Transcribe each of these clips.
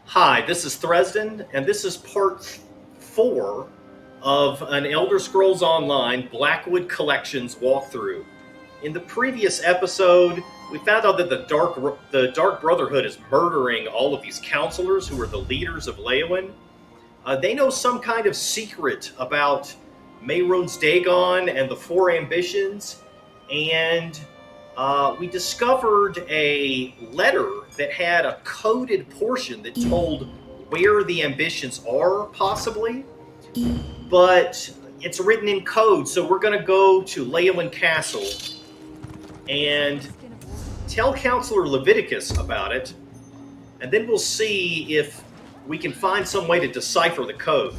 Hi, this is Thresden, and this is part 4 of an Elder Scrolls Online Blackwood Collections walkthrough. In the previous episode, we found out that the Dark Brotherhood is murdering all of these counselors who are the leaders of Leyawiin. They know some kind of secret about Mehrunes Dagon and the Four Ambitions, and we discovered a letter that had a coded portion that told where the ambitions are, possibly, but it's written in code, so we're going to go to Leyawiin Castle and tell Councilor Lovidicus about it, and then we'll see if we can find some way to decipher the code.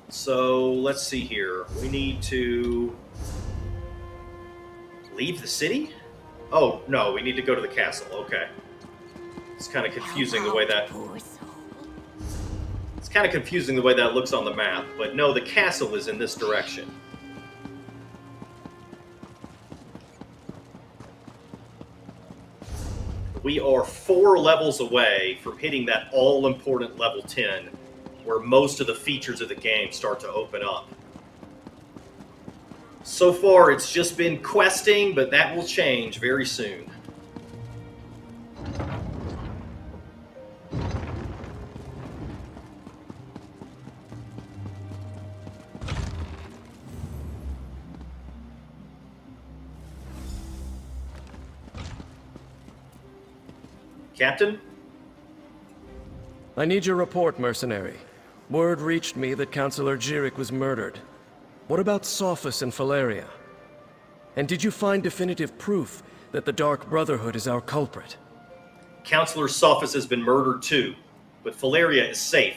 So let's see here. We need to leave the city? Oh, no, we need to go to the castle. Okay. It's kind of confusing the way that... It's kind of confusing the way that looks on the map, but no, the castle is in this direction. We are 4 levels away from hitting that all-important level 10, where most of the features of the game start to open up. So far, it's just been questing, but that will change very soon. Captain? I need your report, mercenary. Word reached me that Councilor Jirik was murdered. What about Sophus and Faleria? And did you find definitive proof that the Dark Brotherhood is our culprit? Councilor Sophus has been murdered too, but Faleria is safe.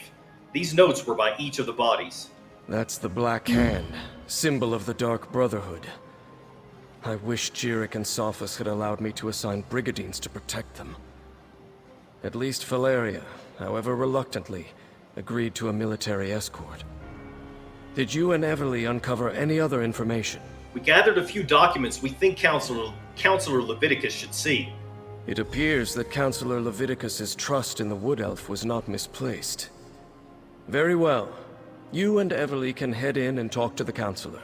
These notes were by each of the bodies. That's the Black Hand, symbol of the Dark Brotherhood. I wish Jirik and Sophus had allowed me to assign brigadines to protect them. At least Faleria, however reluctantly, agreed to a military escort. Did you and Everly uncover any other information? We gathered a few documents we think Councilor Lovidicus should see. It appears that Councilor Lovidicus's trust in the Wood Elf was not misplaced. Very well. You and Everly can head in and talk to the Councilor.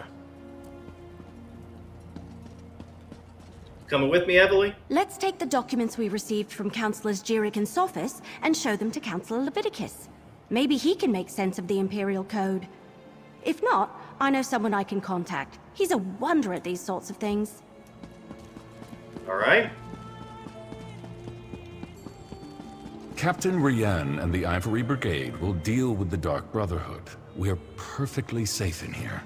Coming with me, Everly? Let's take the documents we received from Councilors Jirik and Sophus and show them to Councilor Lovidicus. Maybe he can make sense of the Imperial Code. If not, I know someone I can contact. He's a wonder at these sorts of things. All right. Captain Rian and the Ivory Brigade will deal with the Dark Brotherhood. We are perfectly safe in here.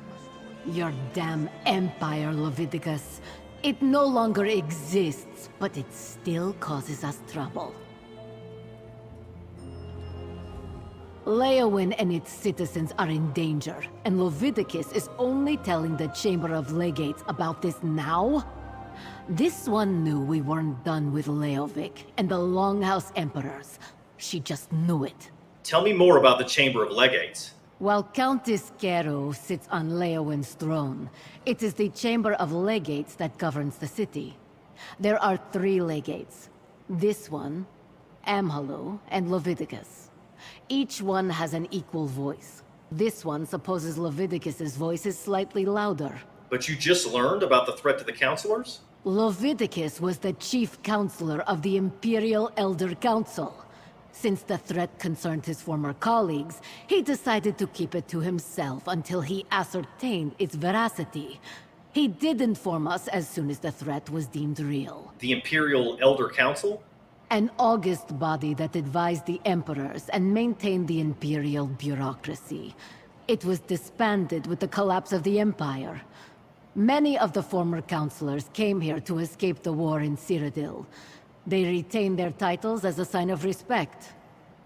Your damn empire, Lovidicus. It no longer exists, but it still causes us trouble. Leyawiin and its citizens are in danger, and Lovidicus is only telling the Chamber of Legates about this now? This one knew we weren't done with Leyawiin and the Longhouse Emperors. She just knew it. Tell me more about the Chamber of Legates. While Countess Kero sits on Leyawiin's throne, it is the Chamber of Legates that governs the city. There are 3 legates. This one, Amhalu, and Lovidicus. Each one has an equal voice. This one supposes Lovidicus's voice is slightly louder. But you just learned about the threat to the counselors? Lovidicus was the chief counselor of the Imperial Elder Council. Since the threat concerned his former colleagues, he decided to keep it to himself until he ascertained its veracity. He did inform us as soon as the threat was deemed real. The Imperial Elder Council? An august body that advised the emperors and maintained the imperial bureaucracy. It was disbanded with the collapse of the Empire. Many of the former counselors came here to escape the war in Cyrodiil. They retained their titles as a sign of respect.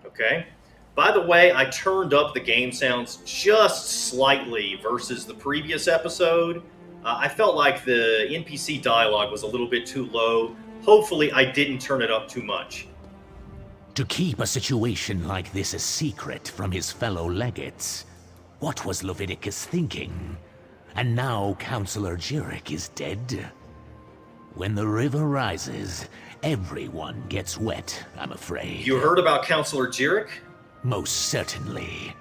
Okay. By the way, I turned up the game sounds just slightly versus the previous episode. I felt like the NPC dialogue was a little bit too low. Hopefully, I didn't turn it up too much. To keep a situation like this a secret from his fellow legates, what was Lovidicus thinking? And now Councilor Jirik is dead? When the river rises, Everyone gets wet, I'm afraid. You heard about Councilor Jirik? Most certainly.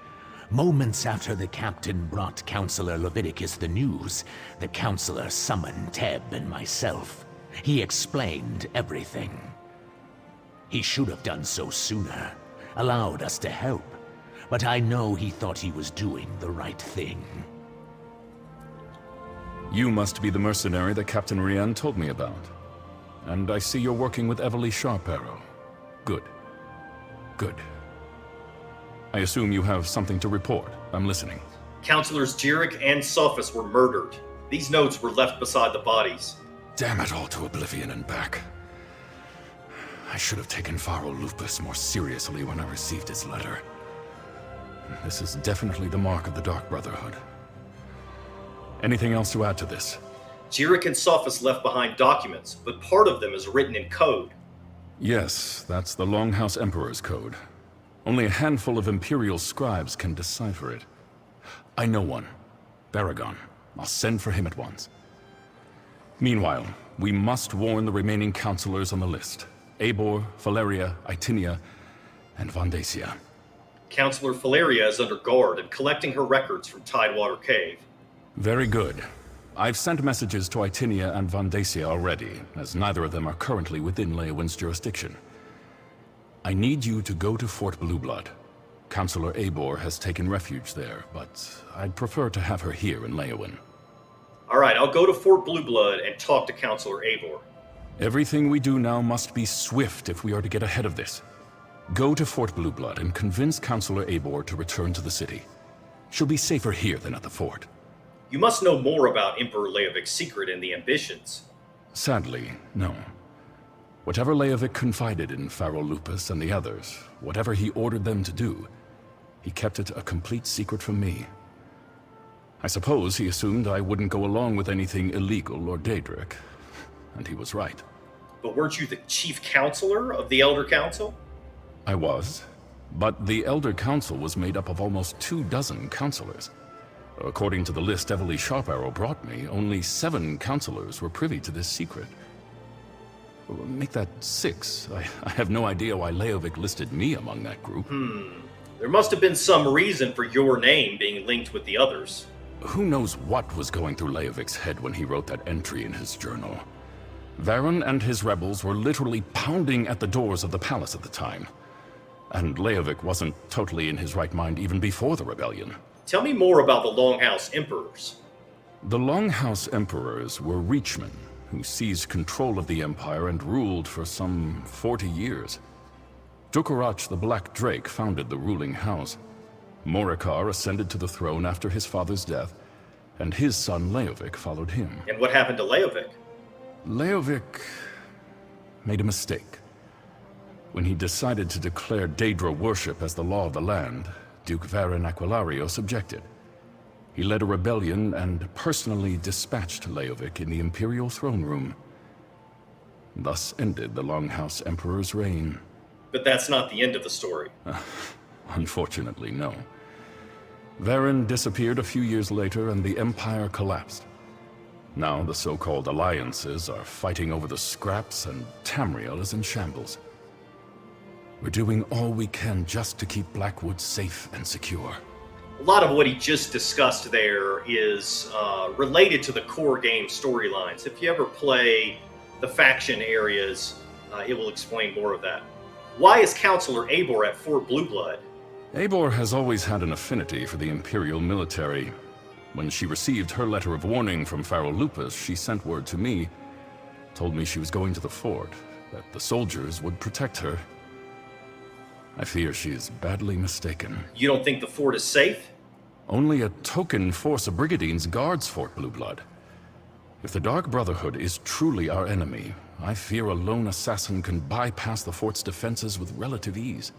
Moments after the captain brought Councilor Lovidicus the news, the councilor summoned Teb and myself. He explained everything. He should have done so sooner, allowed us to help. But I know he thought he was doing the right thing. You must be the mercenary that Captain Rian told me about. And I see you're working with Leyawiin Castle. Good. Good. I assume you have something to report. I'm listening. Councilors Jirik and Sophus were murdered. These notes were left beside the bodies. Damn it all to oblivion and back. I should have taken Faro Lupus more seriously when I received his letter. This is definitely the mark of the Dark Brotherhood. Anything else to add to this? Jirik and Sophus left behind documents, but part of them is written in code. Yes, that's the Longhouse Emperors code. Only a handful of Imperial scribes can decipher it. I know one. Baragon. I'll send for him at once. Meanwhile, we must warn the remaining councilors on the list. Abor, Valeria, Itinia, and Vandacia. Councilor Valeria is under guard and collecting her records from Tidewater Cave. Very good. I've sent messages to Itinia and Vandacia already, as neither of them are currently within Leyawiin's jurisdiction. I need you to go to Fort Blueblood. Councilor Abor has taken refuge there, but I'd prefer to have her here in Leyawiin. Alright, I'll go to Fort Blueblood and talk to Councilor Abor. Everything we do now must be swift if we are to get ahead of this. Go to Fort Blueblood and convince Councilor Abor to return to the city. She'll be safer here than at the fort. You must know more about Emperor Leyavik's secret and the ambitions. Sadly, no. Whatever Leyawiin confided in Faro Lupus and the others, whatever he ordered them to do, he kept it a complete secret from me. I suppose he assumed I wouldn't go along with anything illegal or Daedric, and he was right. But weren't you the chief counselor of the Elder Council? I was, but the Elder Council was made up of almost 24 counselors. According to the list Leyawiin Castle brought me, only 7 counselors were privy to this secret. Make that 6. I have no idea why Leyawiin listed me among that group. There must have been some reason for your name being linked with the others. Who knows what was going through Leyavik's head when he wrote that entry in his journal? Varen and his rebels were literally pounding at the doors of the palace at the time. And Leyawiin wasn't totally in his right mind even before the rebellion. Tell me more about the Longhouse Emperors. The Longhouse Emperors were Reachmen, who seized control of the Empire and ruled for some 40 years. Dukarach the Black Drake founded the ruling house. Morikar ascended to the throne after his father's death, and his son Leyawiin followed him. And what happened to Leyawiin? Leyawiin made a mistake. When he decided to declare Daedra worship as the law of the land, Duke Varen Aquilarios objected. He led a rebellion and personally dispatched Leyawiin in the Imperial throne room. Thus ended the Longhouse Emperor's reign. But that's not the end of the story. Unfortunately, no. Varen disappeared a few years later and the Empire collapsed. Now the so-called alliances are fighting over the scraps and Tamriel is in shambles. We're doing all we can just to keep Blackwood safe and secure. A lot of what he just discussed there is related to the core game storylines. If you ever play the faction areas, it will explain more of that. Why is Councilor Abor at Fort Blueblood? Abor has always had an affinity for the Imperial military. When she received her letter of warning from Faro Lupus, she sent word to me, told me she was going to the fort, that the soldiers would protect her. I fear she is badly mistaken. You don't think the fort is safe? Only a token force of Brigadines guards Fort Blueblood. If the Dark Brotherhood is truly our enemy, I fear a lone assassin can bypass the fort's defenses with relative ease.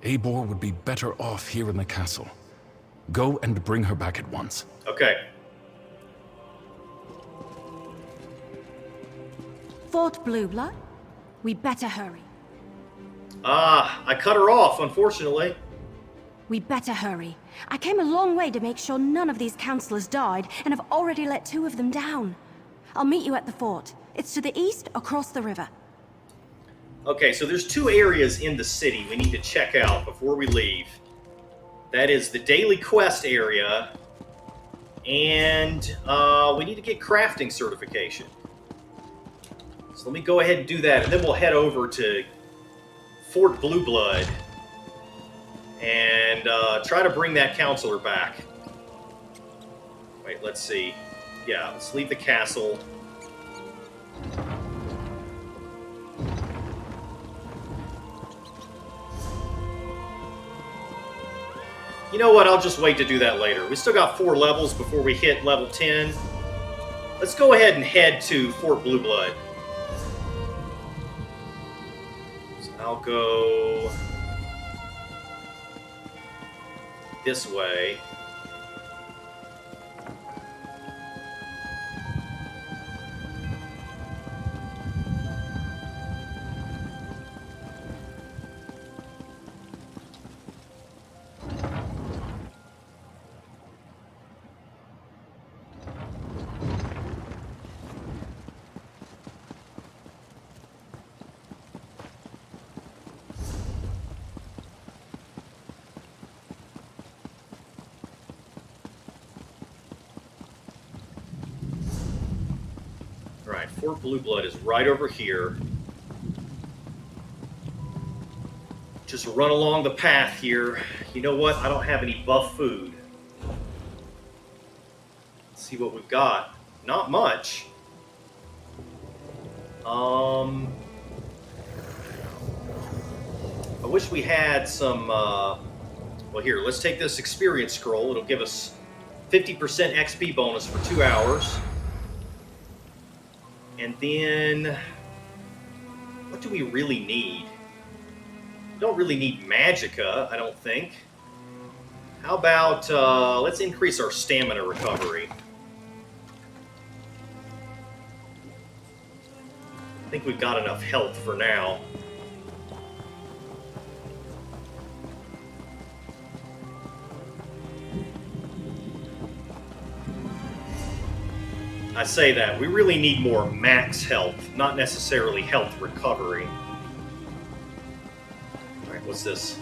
Abor would be better off here in the castle. Go and bring her back at once. Okay. Fort Blueblood? We better hurry. I cut her off, unfortunately. We better hurry. I came a long way to make sure none of these counselors died, and have already let 2 of them down. I'll meet you at the fort. It's to the east, across the river. Okay, so there's 2 areas in the city we need to check out before we leave. That is the daily quest area, and we need to get crafting certification. So let me go ahead and do that, and then we'll head over to Fort Blueblood and try to bring that counselor back. Wait, let's see. Yeah, let's leave the castle. You know what? I'll just wait to do that later. We still got 4 levels before we hit level 10. Let's go ahead and head to Fort Blueblood. So I'll go this way. Alright, Fort Blueblood is right over here. Just run along the path here. You know what? I don't have any buff food. Let's see what we've got. Not much. I wish we had some, well here, let's take this experience scroll. It'll give us 50% XP bonus for 2 hours. And then, what do we really need? We don't really need magicka, I don't think. How about, let's increase our stamina recovery. I think we've got enough health for now. I say that. We really need more max health, not necessarily health recovery. Alright, what's this?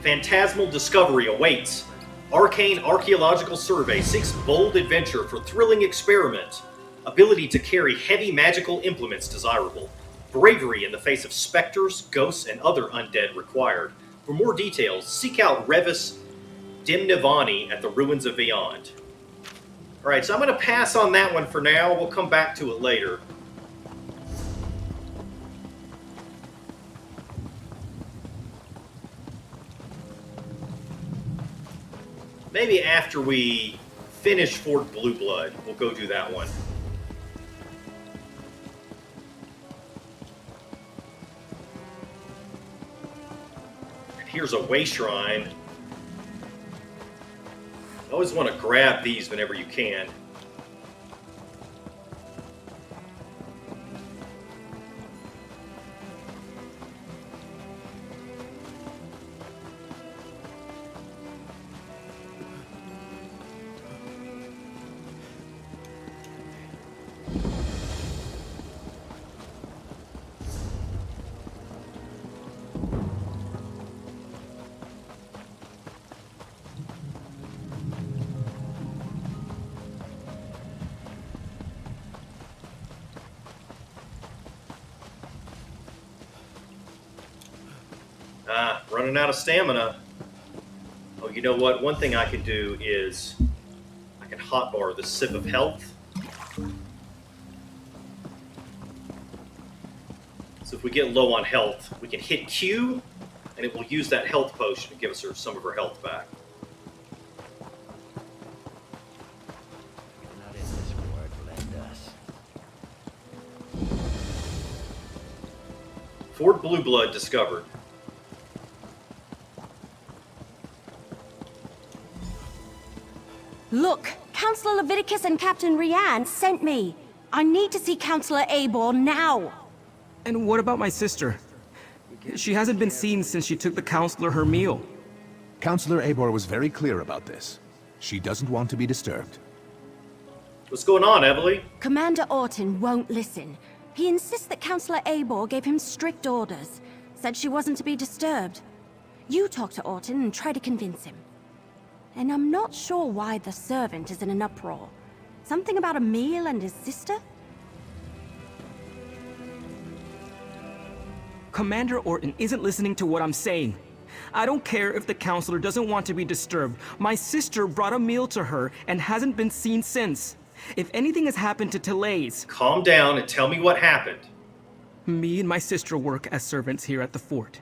Phantasmal discovery awaits. Arcane archaeological survey seeks bold adventure for thrilling experiment. Ability to carry heavy magical implements desirable. Bravery in the face of specters, ghosts, and other undead required. For more details, seek out Revis Dimnivani at the Ruins of Beyond. Alright, so I'm going to pass on that one for now. We'll come back to it later. Maybe after we finish Fort Blueblood, we'll go do that one. And here's a way shrine. I always want to grab these whenever you can. Running out of stamina. Oh, you know what? One thing I can do is I can hotbar the sip of health. So if we get low on health, we can hit Q, and it will use that health potion to give us some of her health back. Not in this word, lend us. Fort Blueblood discovered. Look, Councilor Lovidicus and Captain Rianne sent me. I need to see Councilor Abor now. And what about my sister? She hasn't been seen since she took the Councilor her meal. Councilor Abor was very clear about this. She doesn't want to be disturbed. What's going on, Evelyn? Commander Orton won't listen. He insists that Councilor Abor gave him strict orders, said she wasn't to be disturbed. You talk to Orton and try to convince him. And I'm not sure why the servant is in an uproar. Something about a meal and his sister? Commander Orton isn't listening to what I'm saying. I don't care if the counselor doesn't want to be disturbed. My sister brought a meal to her and hasn't been seen since. If anything has happened to Telays... Calm down and tell me what happened. Me and my sister work as servants here at the fort.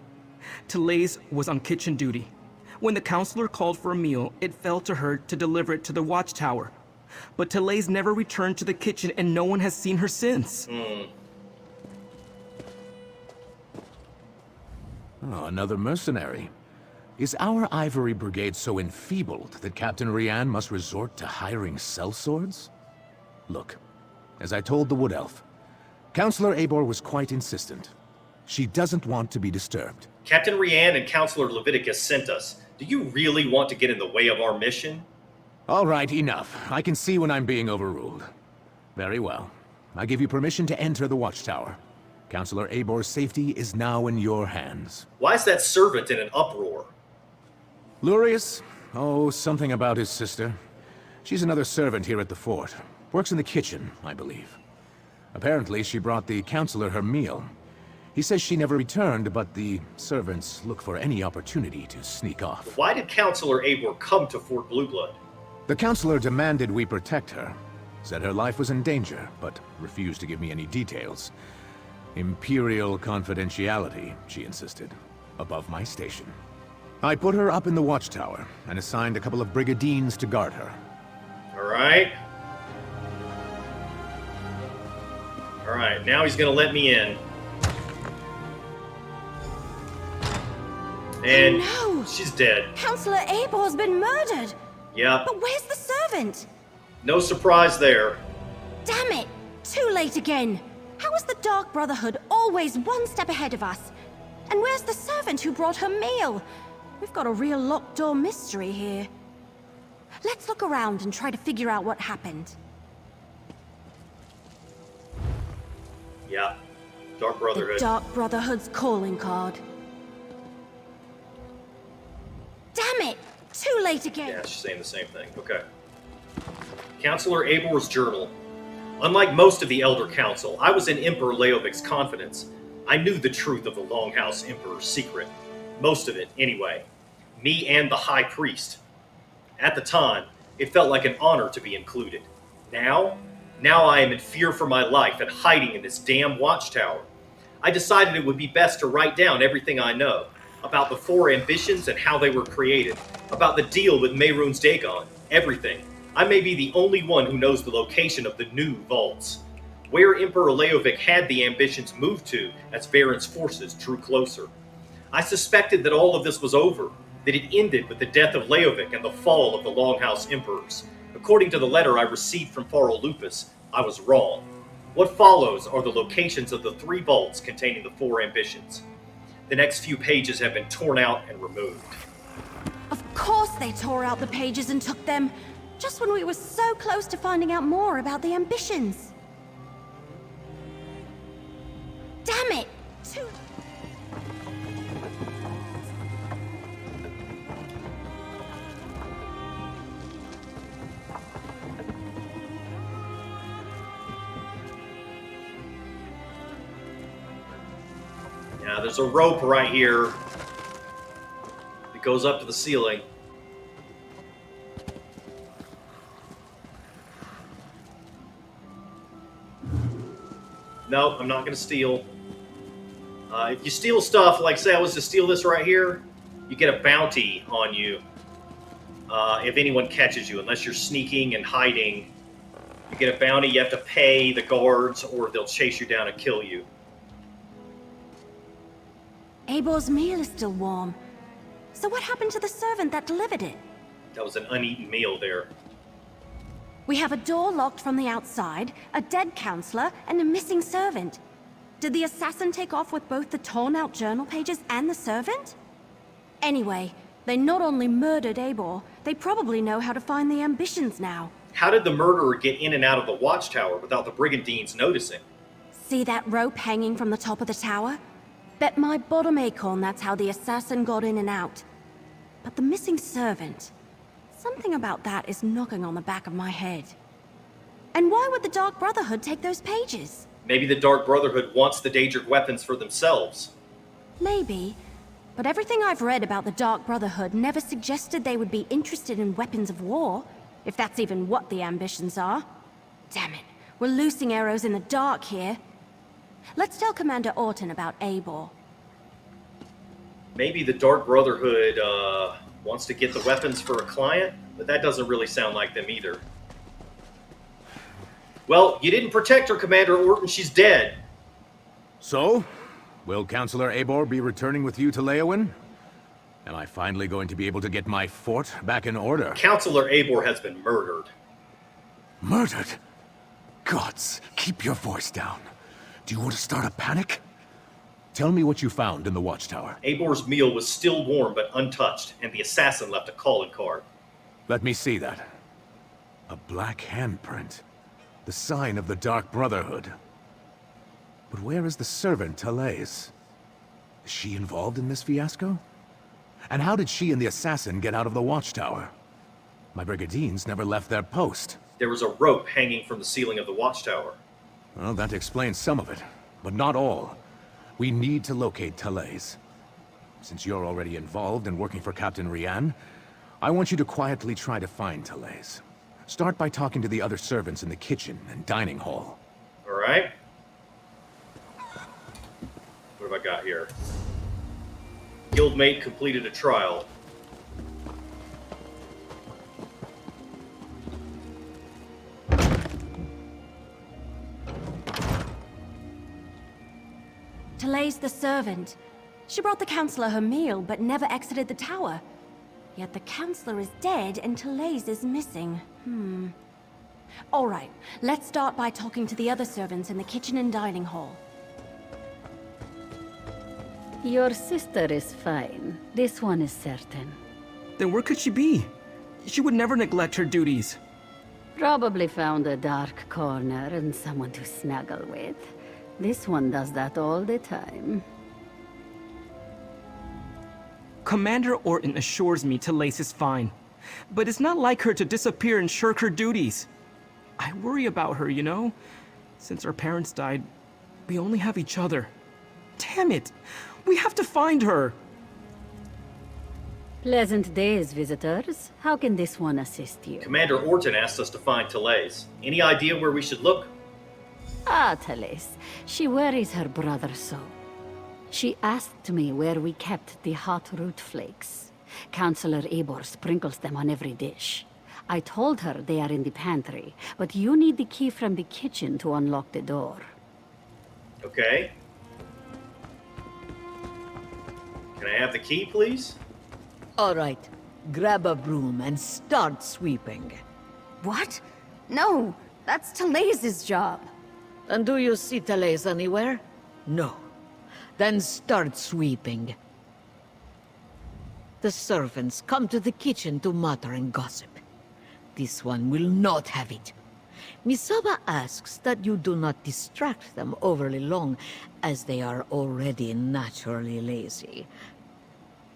Telays was on kitchen duty. When the counselor called for a meal, it fell to her to deliver it to the watchtower. But Telays never returned to the kitchen and no one has seen her since. Oh, another mercenary. Is our Ivory Brigade so enfeebled that Captain Rian must resort to hiring sellswords? Look, as I told the Wood Elf, Councilor Abor was quite insistent. She doesn't want to be disturbed. Captain Rian and Councilor Lovidicus sent us. Do you really want to get in the way of our mission? All right, enough. I can see when I'm being overruled. Very well. I give you permission to enter the watchtower. Councilor Abor's safety is now in your hands. Why is that servant in an uproar? Lurius? Oh, something about his sister. She's another servant here at the fort. Works in the kitchen, I believe. Apparently, she brought the councilor her meal. He says she never returned, but the servants look for any opportunity to sneak off. Why did Councilor Abor come to Fort Blueblood? The councilor demanded we protect her. Said her life was in danger, but refused to give me any details. Imperial confidentiality, she insisted, above my station. I put her up in the watchtower, and assigned a couple of brigadines to guard her. Alright, now he's gonna let me in. And Oh, no! She's dead. Councilor Abor's been murdered! Yeah, But where's the servant? no surprise there. Damn it! Too late again! How is the Dark Brotherhood always one step ahead of us? And where's the servant who brought her meal? We've got a real locked door mystery here. Let's look around and try to figure out what happened. Yeah, Dark The Brotherhood. Dark Brotherhood's calling card. Damn it! Too late again! Yeah, she's saying the same thing. Okay. Councilor Abor's journal. Unlike most of the Elder Council, I was in Emperor Leyawiin's confidence. I knew the truth of the Longhouse Emperor's secret. Most of it, anyway. Me and the High Priest. At the time, it felt like an honor to be included. Now I am in fear for my life and hiding in this damn watchtower. I decided it would be best to write down everything I know. About the four ambitions and how they were created. About the deal with Mehrunes Dagon. Everything. I may be the only one who knows the location of the new vaults. Where Emperor Leyawiin had the ambitions moved to as Varen's forces drew closer. I suspected that all of this was over, that it ended with the death of Leyawiin and the fall of the Longhouse Emperors. According to the letter I received from Faro Lupus, I was wrong. What follows are the locations of the three vaults containing the four ambitions. The next few pages have been torn out and removed. Of course they tore out the pages and took them, just when we were so close to finding out more about the ambitions. Damn it! Yeah, there's a rope right here that goes up to the ceiling. No, I'm not going to steal. If you steal stuff, like say I was to steal this right here, you get a bounty on you. If anyone catches you, unless you're sneaking and hiding, you get a bounty. You have to pay the guards or they'll chase you down and kill you. Abor's meal is still warm. So what happened to the servant that delivered it? That was an uneaten meal there. We have a door locked from the outside, a dead counselor, and a missing servant. Did the assassin take off with both the torn-out journal pages and the servant? Anyway, they not only murdered Abor, they probably know how to find the ambitions now. How did the murderer get in and out of the watchtower without the brigandines noticing? See that rope hanging from the top of the tower? Bet my bottom acorn that's how the assassin got in and out. But the missing servant... something about that is knocking on the back of my head. And why would the Dark Brotherhood take those pages? Maybe the Dark Brotherhood wants the Daedric weapons for themselves. Maybe. But everything I've read about the Dark Brotherhood never suggested they would be interested in weapons of war, if that's even what the ambitions are. Damn it, we're loosing arrows in the dark here. Let's tell Commander Orton about Abor. Maybe the Dark Brotherhood wants to get the weapons for a client, but that doesn't really sound like them either. Well, you didn't protect her, Commander Orton. She's dead. So, will Councilor Abor be returning with you to Leyawiin? Am I finally going to be able to get my fort back in order? Councilor Abor has been murdered. Murdered? Gods, keep your voice down. Do you want to start a panic? Tell me what you found in the watchtower. Abor's meal was still warm but untouched, and the assassin left a calling card. Let me see that. A black handprint. The sign of the Dark Brotherhood. But where is the servant, Talais? Is she involved in this fiasco? And how did she and the assassin get out of the watchtower? My brigandines never left their post. There was a rope hanging from the ceiling of the watchtower. Well, that explains some of it, but not all. We need to locate Talais. Since you're already involved and working for Captain Rian, I want you to quietly try to find Talais. Start by talking to the other servants in the kitchen and dining hall. All right. What have I got here? Guildmate completed a trial. Talais the servant. She brought the Councilor her meal, but never exited the tower. Yet the Councilor is dead and Talais is missing. All right, let's start by talking to the other servants in the kitchen and dining hall. Your sister is fine. This one is certain. Then where could she be? She would never neglect her duties. Probably found a dark corner and someone to snuggle with. This one does that all the time. Commander Orton assures me Talais is fine, but it's not like her to disappear and shirk her duties. I worry about her, you know? Since our parents died, we only have each other. Damn it! We have to find her! Pleasant days, visitors. How can this one assist you? Commander Orton asked us to find Talais. Any idea where we should look? Ah, Talais. She worries her brother so. She asked me where we kept the hot root flakes. Councilor Abor sprinkles them on every dish. I told her they are in the pantry, but you need the key from the kitchen to unlock the door. Okay. Can I have the key, please? All right, grab a broom and start sweeping. What? No, that's Talais' job. And do you see Talais anywhere? No. Then start sweeping. The servants come to the kitchen to mutter and gossip. This one will not have it. Misaba asks that you do not distract them overly long, as they are already naturally lazy.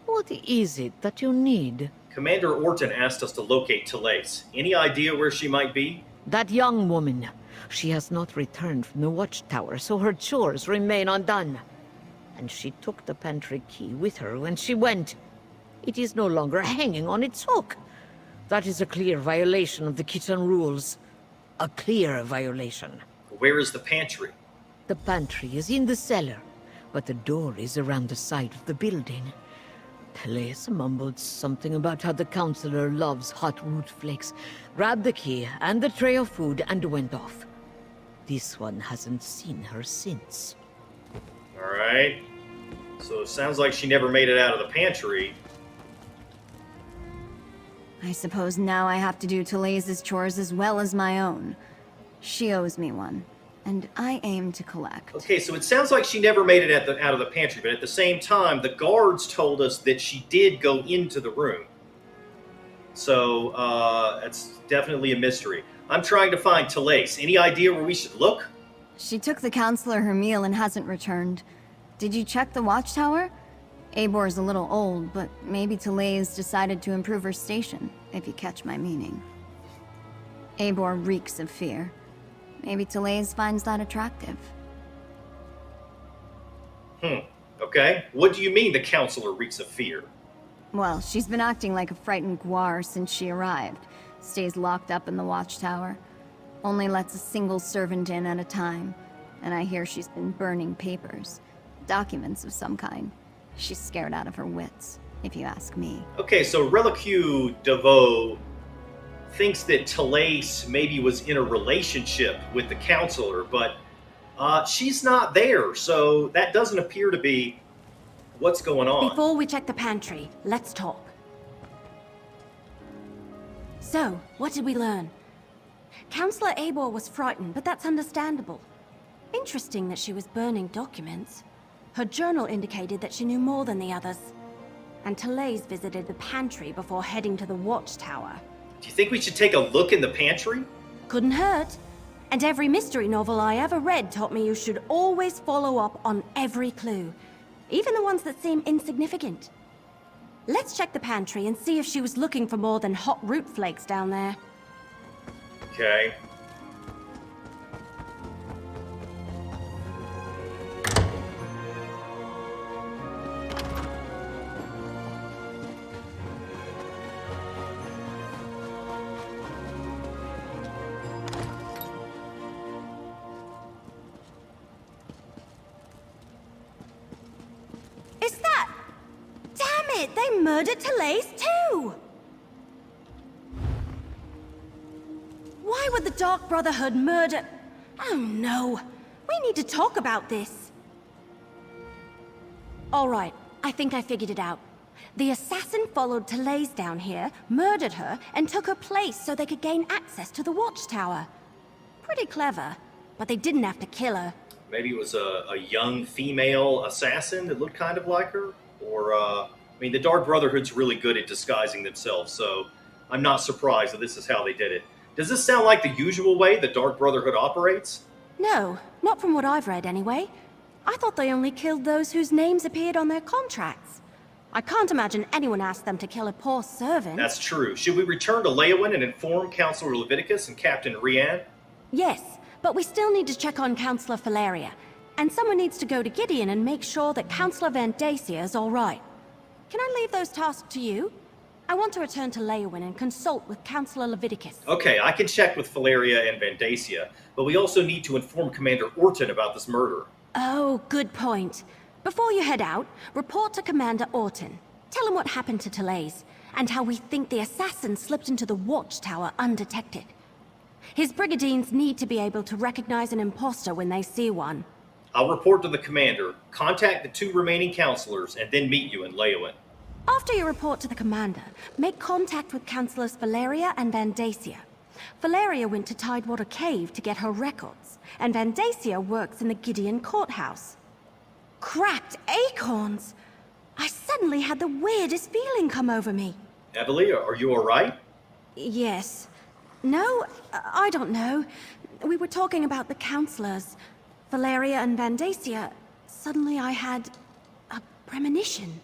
What is it that you need? Commander Orton asked us to locate Talais. Any idea where she might be? That young woman. She has not returned from the watchtower, so her chores remain undone. And she took the pantry key with her when she went. It is no longer hanging on its hook. That is a clear violation of the kitchen rules. A clear violation. Where is the pantry? The pantry is in the cellar, but the door is around the side of the building. Talais mumbled something about how the Councilor loves hot root flakes, grabbed the key and the tray of food and went off. This one hasn't seen her since. Alright. So it sounds like she never made it out of the pantry. I suppose now I have to do Talais' chores as well as my own. She owes me one, and I aim to collect. Okay, so it sounds like she never made it out of the pantry, but at the same time, the guards told us that she did go into the room. So, that's definitely a mystery. I'm trying to find Talais. Any idea where we should look? She took the Councilor her meal and hasn't returned. Did you check the watchtower? Abor's a little old, but maybe Telays decided to improve her station, if you catch my meaning. Abor reeks of fear. Maybe Telays finds that attractive. Okay. What do you mean the Councilor reeks of fear? Well, she's been acting like a frightened guar since she arrived. Stays locked up in the watchtower. Only lets a single servant in at a time. And I hear she's been burning papers. Documents of some kind. She's scared out of her wits, if you ask me. Okay, so Relique Deveau thinks that Telays maybe was in a relationship with the Councilor, but she's not there, so that doesn't appear to be what's going on. Before we check the pantry, let's talk. So, what did we learn? Councilor Abor was frightened, but that's understandable. Interesting that she was burning documents. Her journal indicated that she knew more than the others. And Telays visited the pantry before heading to the watchtower. Do you think we should take a look in the pantry? Couldn't hurt. And every mystery novel I ever read taught me you should always follow up on every clue, even the ones that seem insignificant. Let's check the pantry and see if she was looking for more than hot root flakes down there. Okay. Is that... Damn it! They murdered Telays too! Why would the Dark Brotherhood murder... Oh no! We need to talk about this! Alright, I think I figured it out. The assassin followed Telays down here, murdered her, and took her place so they could gain access to the watchtower. Pretty clever, but they didn't have to kill her. Maybe it was a young female assassin that looked kind of like her? Or, I mean, the Dark Brotherhood's really good at disguising themselves, so I'm not surprised that this is how they did it. Does this sound like the usual way the Dark Brotherhood operates? No, not from what I've read anyway. I thought they only killed those whose names appeared on their contracts. I can't imagine anyone asked them to kill a poor servant. That's true. Should we return to Leyawiin and inform Councilor Lovidicus and Captain Rian? Yes, but we still need to check on Councilor Valeria. And someone needs to go to Gideon and make sure that Councilor Vandacia is all right. Can I leave those tasks to you? I want to return to Leyawiin and consult with Councilor Lovidicus. Okay, I can check with Valeria and Vandacia, but we also need to inform Commander Orton about this murder. Oh, good point. Before you head out, report to Commander Orton. Tell him what happened to Telays, and how we think the assassin slipped into the watchtower undetected. His brigadiers need to be able to recognize an imposter when they see one. I'll report to the commander, contact the 2 remaining counselors, and then meet you in Leyawiin. After you report to the commander, make contact with Councilors Valeria and Vandacia. Valeria went to Tidewater Cave to get her records, and Vandacia works in the Gideon courthouse. Cracked acorns! I suddenly had the weirdest feeling come over me. Evelia, are you alright? Yes. No, I don't know. We were talking about the counselors. Valeria and Vandacia. Suddenly I had a premonition.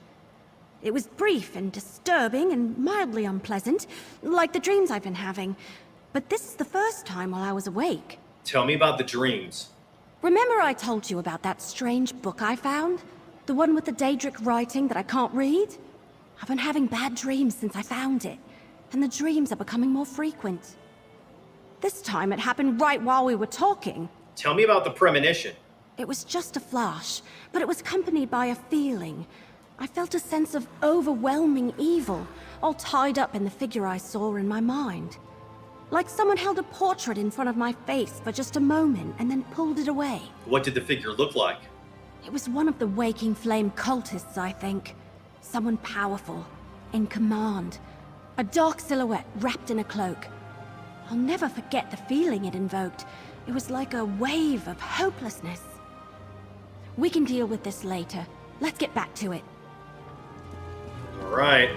It was brief and disturbing and mildly unpleasant, like the dreams I've been having. But this is the first time while I was awake. Tell me about the dreams. Remember I told you about that strange book I found? The one with the Daedric writing that I can't read? I've been having bad dreams since I found it, and the dreams are becoming more frequent. This time it happened right while we were talking. Tell me about the premonition. It was just a flash, but it was accompanied by a feeling. I felt a sense of overwhelming evil, all tied up in the figure I saw in my mind. Like someone held a portrait in front of my face for just a moment and then pulled it away. What did the figure look like? It was one of the Waking Flame cultists, I think. Someone powerful, in command. A dark silhouette wrapped in a cloak. I'll never forget the feeling it invoked. It was like a wave of hopelessness. We can deal with this later. Let's get back to it. All right.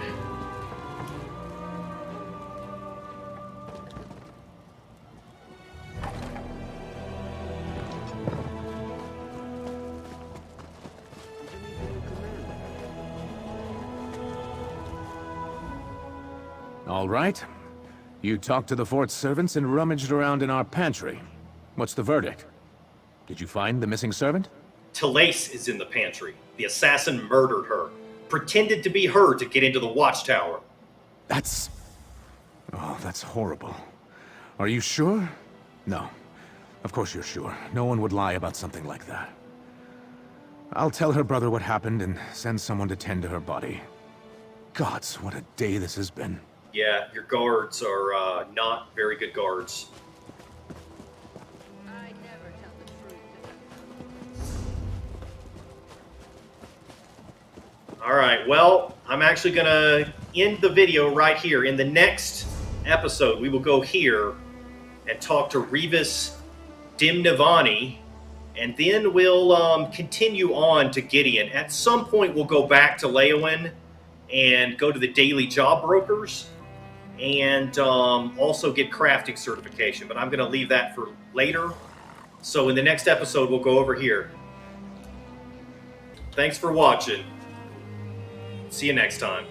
All right. You talked to the fort's servants and rummaged around in our pantry. What's the verdict? Did you find the missing servant? Talace is in the pantry. The assassin murdered her. Pretended to be her to get into the watchtower. That's... Oh, that's horrible. Are you sure? No. Of course you're sure. No one would lie about something like that. I'll tell her brother what happened and send someone to tend to her body. Gods, what a day this has been. Yeah, your guards are not very good guards. Alright, well, I'm actually going to end the video right here. In the next episode, we will go here and talk to Revis Dimnivani, and then we'll continue on to Gideon. At some point, we'll go back to Leyawiin and go to the daily job brokers and also get crafting certification, but I'm going to leave that for later. So in the next episode, we'll go over here. Thanks for watching. See you next time.